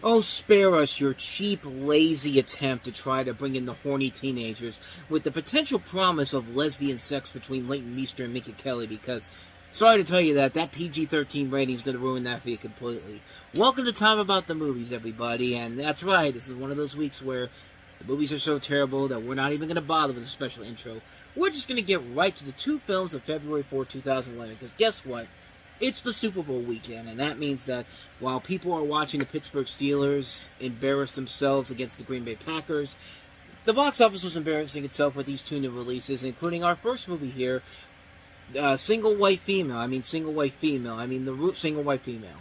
Oh, spare us your cheap, lazy attempt to try to bring in the horny teenagers with the potential promise of lesbian sex between Leighton Meester and Minka Kelly, because, sorry to tell you that PG-13 rating is going to ruin that for you completely. Welcome to Time About the Movies, everybody, and that's right, this is one of those weeks where the movies are so terrible that we're not even going to bother with a special intro. We're just going to get right to the two films of February 4, 2011, because guess what? It's the Super Bowl weekend, and that means that while people are watching the Pittsburgh Steelers embarrass themselves against the Green Bay Packers, the box office was embarrassing itself with these two new releases, including our first movie here, Single White Female. I mean Single White Female. I mean the Single White Female.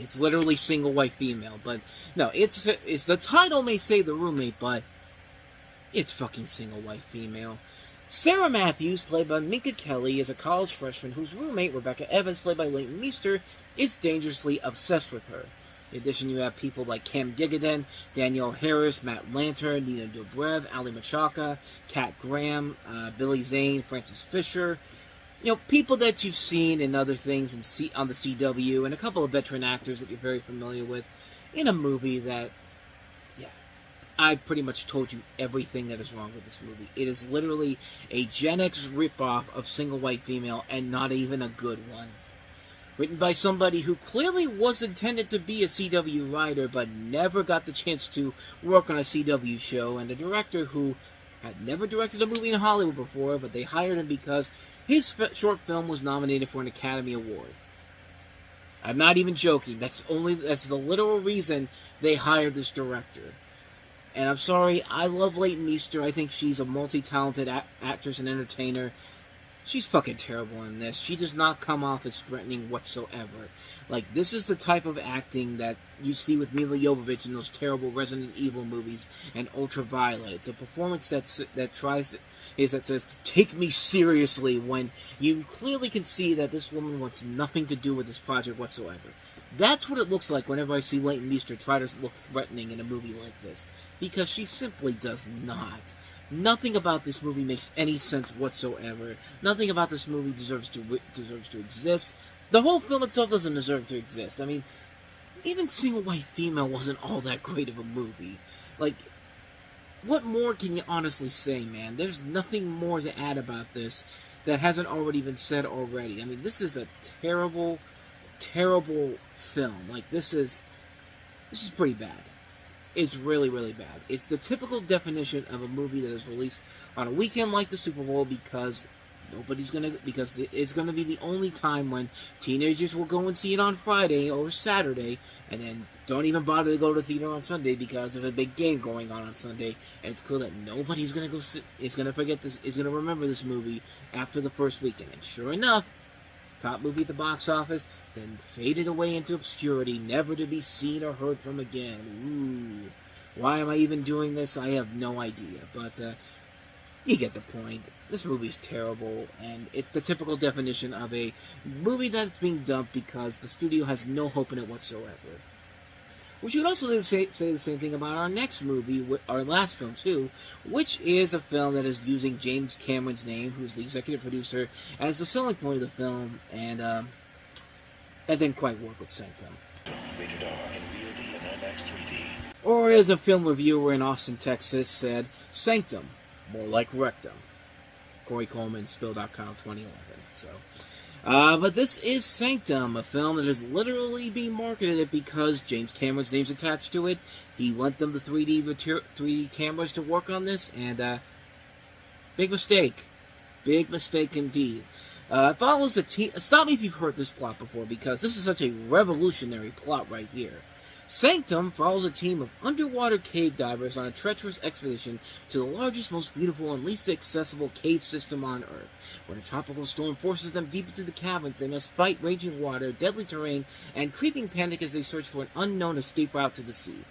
It's literally Single White Female, but no, it's the title may say The Roommate, but it's fucking Single White Female. Sarah Matthews, played by Minka Kelly, is a college freshman whose roommate, Rebecca Evans, played by Leighton Meester, is dangerously obsessed with her. In addition, you have people like Cam Diggenden, Danielle Harris, Matt Lanter, Nina Dobrev, Ali Machaka, Kat Graham, Billy Zane, Francis Fisher. You know, people that you've seen in other things on the CW, and a couple of veteran actors that you're very familiar with, in a movie that, yeah, I pretty much told you everything that is wrong with this movie. It is literally a Gen X ripoff of Single White Female, and not even a good one. Written by somebody who clearly was intended to be a CW writer, but never got the chance to work on a CW show, and a director who had never directed a movie in Hollywood before, but they hired him because his short film was nominated for an Academy Award. I'm not even joking. That's the literal reason they hired this director. And I'm sorry, I love Leighton Meester. I think she's a multi-talented actress and entertainer. She's fucking terrible in this. She does not come off as threatening whatsoever. Like, this is the type of acting that you see with Milla Jovovich in those terrible Resident Evil movies and Ultraviolet. It's a performance that says, take me seriously, when you clearly can see that this woman wants nothing to do with this project whatsoever. That's what it looks like whenever I see Leighton Meester try to look threatening in a movie like this. Because she simply does not. Nothing about this movie makes any sense whatsoever. Nothing about this movie deserves to exist. The whole film itself doesn't deserve to exist. I mean, even Single White Female wasn't all that great of a movie. Like, what more can you honestly say, man? There's nothing more to add about this that hasn't already been said already. I mean, this is a terrible, terrible film. Like, this is pretty bad. It's really, really bad. It's the typical definition of a movie that is released on a weekend like the Super Bowl because it's gonna be the only time when teenagers will go and see it on Friday or Saturday, and then don't even bother to go to the theater on Sunday because of a big game going on Sunday. And it's cool that nobody's gonna remember this movie after the first weekend. And sure enough, top movie at the box office, then faded away into obscurity, never to be seen or heard from again. Ooh. Why am I even doing this? I have no idea. But, you get the point. This movie's terrible, and it's the typical definition of a movie that's being dumped because the studio has no hope in it whatsoever. We should also say the same thing about our next movie, our last film too, which is a film that is using James Cameron's name, who's the executive producer, as the selling point of the film, and that didn't quite work with Sanctum. Rated R and VOD and IMAX 3D. Or as a film reviewer in Austin, Texas said, Sanctum, more like Rectum. Corey Coleman, Spill.com, 2011. So, but this is Sanctum, a film that is literally being marketed because James Cameron's name's attached to it. He lent them the 3D cameras to work on this, and big mistake. Big mistake indeed. It follows the team. Stop me if you've heard this plot before, because this is such a revolutionary plot right here. Sanctum follows a team of underwater cave divers on a treacherous expedition to the largest, most beautiful, and least accessible cave system on Earth. When a tropical storm forces them deep into the caverns, they must fight raging water, deadly terrain, and creeping panic as they search for an unknown escape route to the sea.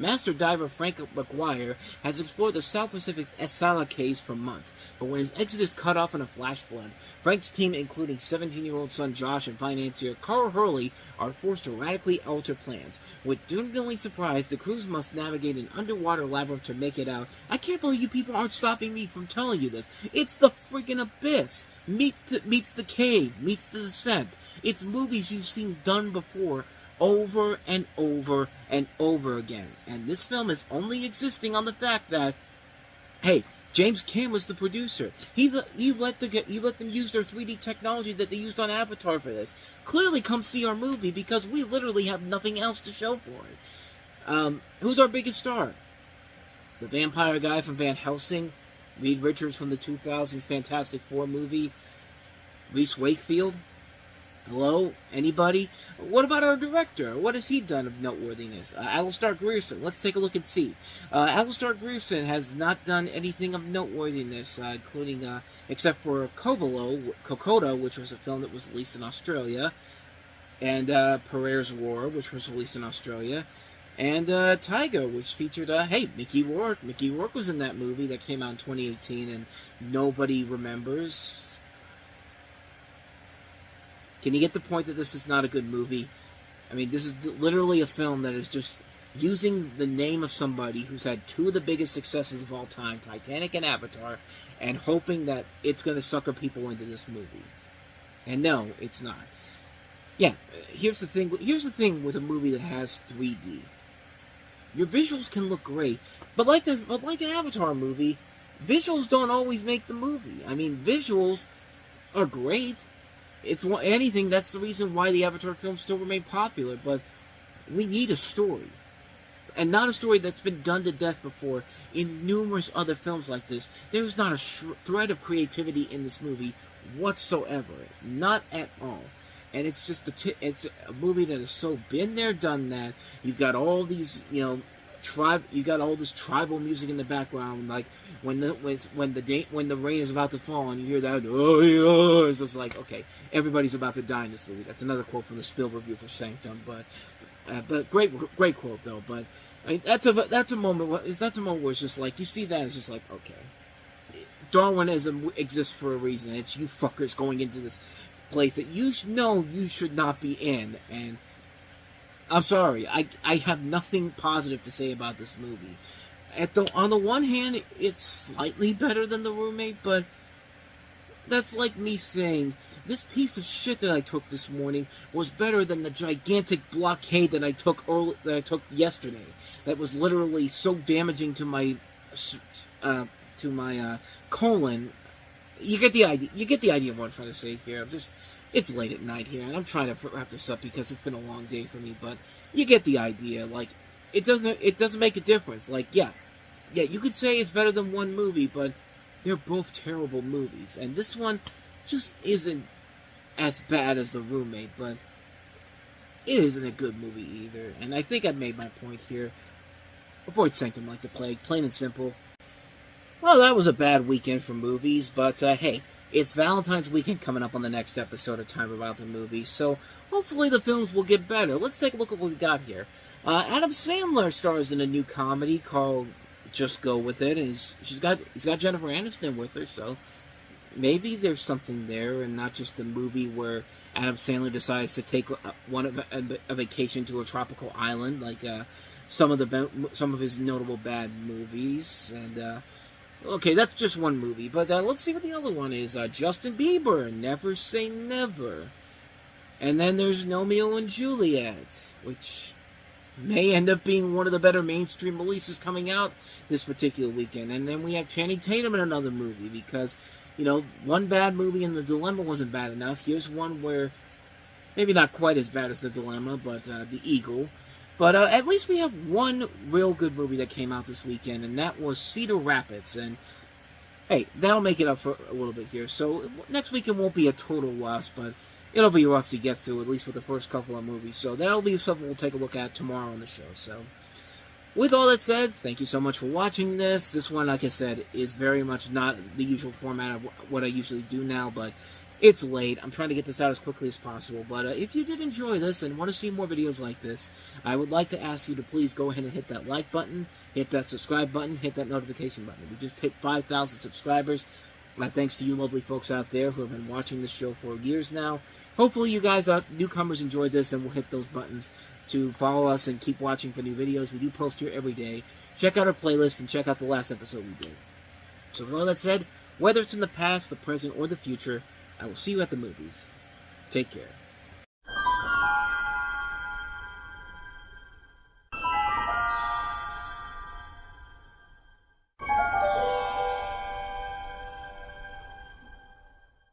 Master diver Frank McGuire has explored the South Pacific's Esala caves for months, but when his exit is cut off in a flash flood, Frank's team, including 17-year-old son Josh and financier Carl Hurley, are forced to radically alter plans. With dwindling surprise, the crews must navigate an underwater labyrinth to make it out. I can't believe you people aren't stopping me from telling you this. It's the friggin' abyss. Meets the cave, meets the descent. It's movies you've seen done before over and over and over again. And this film is only existing on the fact that, hey, James Cameron was the producer. He let them use their 3D technology that they used on Avatar for this. Clearly, come see our movie because we literally have nothing else to show for it. Who's our biggest star? The vampire guy from Van Helsing, Reed Richards from the 2000s Fantastic Four movie, Reese Wakefield. Hello? Anybody? What about our director? What has he done of noteworthiness? Alistair Grierson. Let's take a look and see. Alistair Grierson has not done anything of noteworthiness, including, except for Kokoda, which was a film that was released in Australia, and Pereira's War, which was released in Australia, and Tiger, which featured, hey, Mickey Rourke. Mickey Rourke was in that movie that came out in 2018, and nobody remembers. Can you get the point that this is not a good movie? I mean, this is literally a film that is just using the name of somebody who's had two of the biggest successes of all time, Titanic and Avatar, and hoping that it's going to sucker people into this movie. And no, it's not. Yeah, here's the thing with a movie that has 3D. Your visuals can look great, but like an Avatar movie, visuals don't always make the movie. I mean, visuals are great. If anything, that's the reason why the Avatar films still remain popular, but we need a story. And not a story that's been done to death before in numerous other films like this. There's not a thread of creativity in this movie whatsoever. Not at all. And it's just it's a movie that has so been there, done that. You've got all these, you got all this tribal music in the background, like when the rain is about to fall and you hear that, oh yeah, it's just like, okay, everybody's about to die in this movie. That's another quote from the Spielberg review for Sanctum, but great quote though. But I mean, that's a moment where it's just like, you see that, it's just like, okay, Darwinism exists for a reason. It's you fuckers going into this place that you know you should not be in, and I'm sorry, I have nothing positive to say about this movie. On the one hand, it's slightly better than The Roommate, but that's like me saying, this piece of shit that I took this morning was better than the gigantic blockade that I took yesterday. That was literally so damaging to my colon. You get the idea. You get the idea of what I'm trying to say here. It's late at night here, and I'm trying to wrap this up because it's been a long day for me. But you get the idea. Like, it doesn't make a difference. Like, yeah, you could say it's better than one movie, but they're both terrible movies, and this one just isn't as bad as The Roommate, but it isn't a good movie either. And I think I've made my point here. Avoid Sanctum like the plague, plain and simple. Well, that was a bad weekend for movies, but hey, it's Valentine's weekend coming up on the next episode of Time About the Movie, so hopefully the films will get better. Let's take a look at what we got here. Adam Sandler stars in a new comedy called Just Go With It, and he's got Jennifer Aniston with her, so maybe there's something there, and not just a movie where Adam Sandler decides to take a vacation to a tropical island, like some of his notable bad movies, and okay, that's just one movie, but let's see what the other one is. Justin Bieber, Never Say Never. And then there's Romeo and Juliet, which may end up being one of the better mainstream releases coming out this particular weekend. And then we have Channing Tatum in another movie, because, one bad movie in The Dilemma wasn't bad enough. Here's one where, maybe not quite as bad as The Dilemma, but The Eagle. But at least we have one real good movie that came out this weekend, and that was Cedar Rapids. And, hey, that'll make it up for a little bit here. So next weekend won't be a total loss, but it'll be rough to get through, at least with the first couple of movies. So that'll be something we'll take a look at tomorrow on the show. So with all that said, thank you so much for watching this. This one, like I said, is very much not the usual format of what I usually do now, but it's late. I'm trying to get this out as quickly as possible, but if you did enjoy this and want to see more videos like this, I would like to ask you to please go ahead and hit that like button, hit that subscribe button, hit that notification button. We just hit 5,000 subscribers. My thanks to you lovely folks out there who have been watching this show for years now. Hopefully you guys, newcomers, enjoyed this and will hit those buttons to follow us and keep watching for new videos. We do post here every day. Check out our playlist and check out the last episode we did. So with all that said, whether it's in the past, the present, or the future, I will see you at the movies. Take care.